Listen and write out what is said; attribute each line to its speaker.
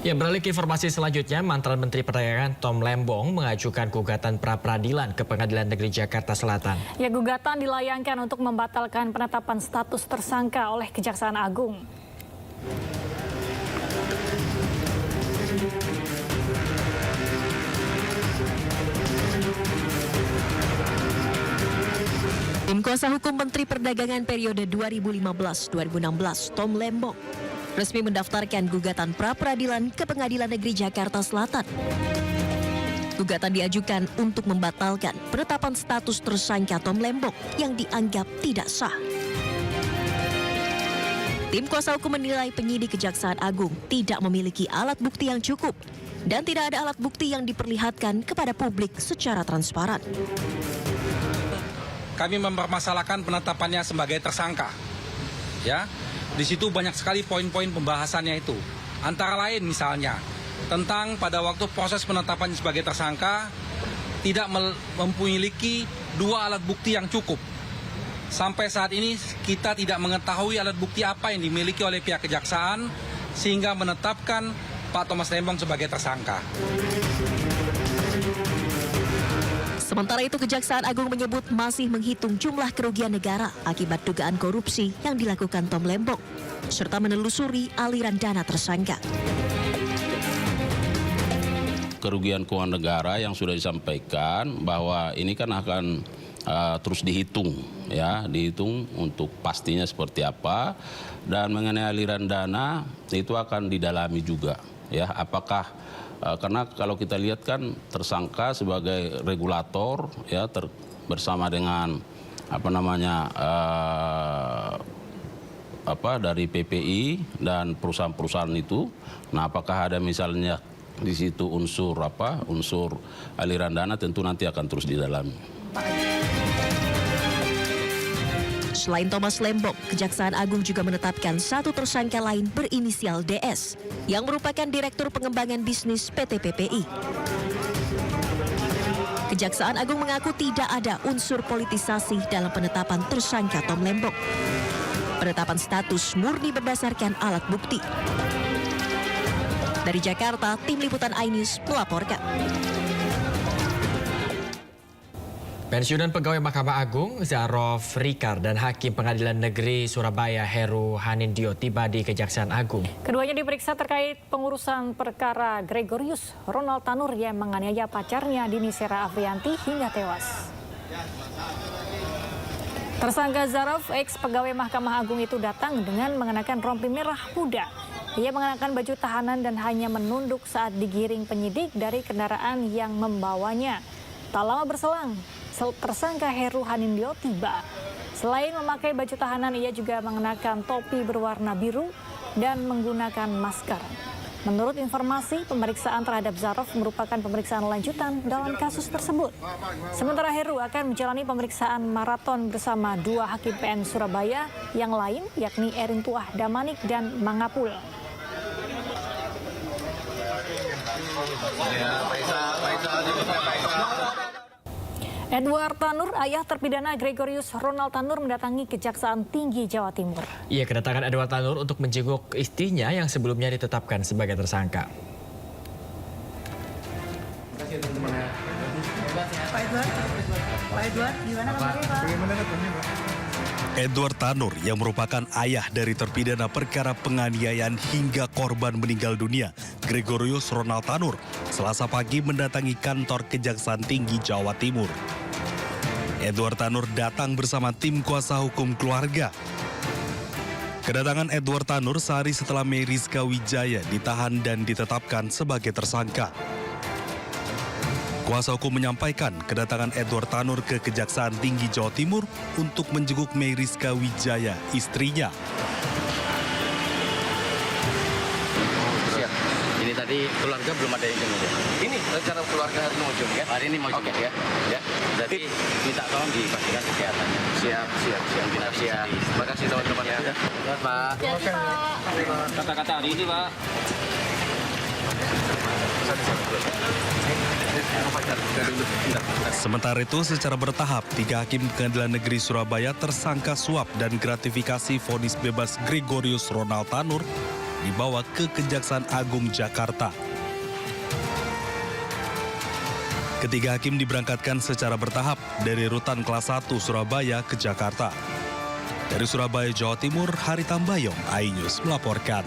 Speaker 1: Ya, beralih ke informasi selanjutnya, mantan Menteri Perdagangan Tom Lembong mengajukan gugatan pra-peradilan ke Pengadilan Negeri Jakarta Selatan.
Speaker 2: Ya, gugatan dilayangkan untuk membatalkan penetapan status tersangka oleh Kejaksaan Agung.
Speaker 3: Tim kuasa hukum Menteri Perdagangan periode 2015-2016, Tom Lembong, resmi mendaftarkan gugatan pra-peradilan ke Pengadilan Negeri Jakarta Selatan. Gugatan diajukan untuk membatalkan penetapan status tersangka Tom Lembong yang dianggap tidak sah. Tim kuasa hukum menilai penyidik Kejaksaan Agung tidak memiliki alat bukti yang cukup dan tidak ada alat bukti yang diperlihatkan kepada publik secara transparan.
Speaker 4: Kami mempermasalahkan penetapannya sebagai tersangka. Ya, di situ banyak sekali poin-poin pembahasannya itu. Antara lain misalnya tentang pada waktu proses penetapan sebagai tersangka tidak memiliki dua alat bukti yang cukup. Sampai saat ini kita tidak mengetahui alat bukti apa yang dimiliki oleh pihak kejaksaan sehingga menetapkan Pak Thomas Lembong sebagai tersangka.
Speaker 3: Sementara itu, Kejaksaan Agung menyebut masih menghitung jumlah kerugian negara akibat dugaan korupsi yang dilakukan Tom Lembong, serta menelusuri aliran dana tersangka.
Speaker 5: Kerugian keuangan negara yang sudah disampaikan bahwa ini kan akan terus dihitung, ya, dihitung untuk pastinya seperti apa, dan mengenai aliran dana itu akan didalami juga, ya, apakah karena kalau kita lihat kan tersangka sebagai regulator, ya, bersama dengan dari PPI dan perusahaan-perusahaan itu. Nah, apakah ada misalnya di situ unsur aliran dana, tentu nanti akan terus didalami.
Speaker 3: Selain Thomas Lembong, Kejaksaan Agung juga menetapkan satu tersangka lain berinisial DS yang merupakan Direktur Pengembangan Bisnis PT PPI. Kejaksaan Agung mengaku tidak ada unsur politisasi dalam penetapan tersangka Tom Lembong. Penetapan status murni berdasarkan alat bukti. Dari Jakarta, Tim Liputan iNews melaporkan.
Speaker 1: Pensiunan pegawai Mahkamah Agung Zarof Rikar dan Hakim Pengadilan Negeri Surabaya Heru Hanindyo tiba di Kejaksaan Agung.
Speaker 2: Keduanya diperiksa terkait pengurusan perkara Gregorius Ronald Tanur yang menganiaya pacarnya Dini Sera Afrianti hingga tewas. Tersangka Zarof, ex pegawai Mahkamah Agung itu datang dengan mengenakan rompi merah muda. Ia mengenakan baju tahanan dan hanya menunduk saat digiring penyidik dari kendaraan yang membawanya. Tak lama berselang, tersangka Heru Hanindyo tiba. Selain memakai baju tahanan, ia juga mengenakan topi berwarna biru dan menggunakan masker. Menurut informasi, pemeriksaan terhadap Zarof merupakan pemeriksaan lanjutan dalam kasus tersebut. Sementara Heru akan menjalani pemeriksaan maraton bersama dua hakim PN Surabaya yang lain, yakni Erin Tuah Damanik dan Mangapul. Edward Tanur, ayah terpidana Gregorius Ronald Tanur, mendatangi Kejaksaan Tinggi Jawa Timur.
Speaker 1: Ia kedatangan Edward Tanur untuk menjenguk istrinya yang sebelumnya ditetapkan sebagai tersangka.
Speaker 6: Pak Edward, gimana kabarnya, Pak?
Speaker 7: Edward Tanur yang merupakan ayah dari terpidana perkara penganiayaan hingga korban meninggal dunia, Gregorius Ronald Tanur, Selasa pagi mendatangi kantor Kejaksaan Tinggi Jawa Timur. Edward Tanur datang bersama tim kuasa hukum keluarga. Kedatangan Edward Tanur sehari setelah Meriska Wijaya ditahan dan ditetapkan sebagai tersangka. Kuasa hukum menyampaikan kedatangan Edward Tanur ke Kejaksaan Tinggi Jawa Timur untuk menjenguk Meriska Wijaya, istrinya.
Speaker 8: Siap. Ini tadi keluarga belum ada yang jenguk ya? Ini rencana keluarga hari ini mau jenguk ya? Hari ini mau jenguk ya? Ya. Berarti minta tolong dipastikan kesehatannya. Siap. Siap. Terima kasih teman-teman ya. Selamat Pak. Kata-kata hari ini Pak.
Speaker 7: Sementara itu, secara bertahap, 3 hakim Pengadilan Negeri Surabaya tersangka suap dan gratifikasi vonis bebas Gregorius Ronald Tanur dibawa ke Kejaksaan Agung Jakarta. Ketiga hakim diberangkatkan secara bertahap dari rutan kelas 1 Surabaya ke Jakarta. Dari Surabaya, Jawa Timur, Hari Tambayong, iNews melaporkan.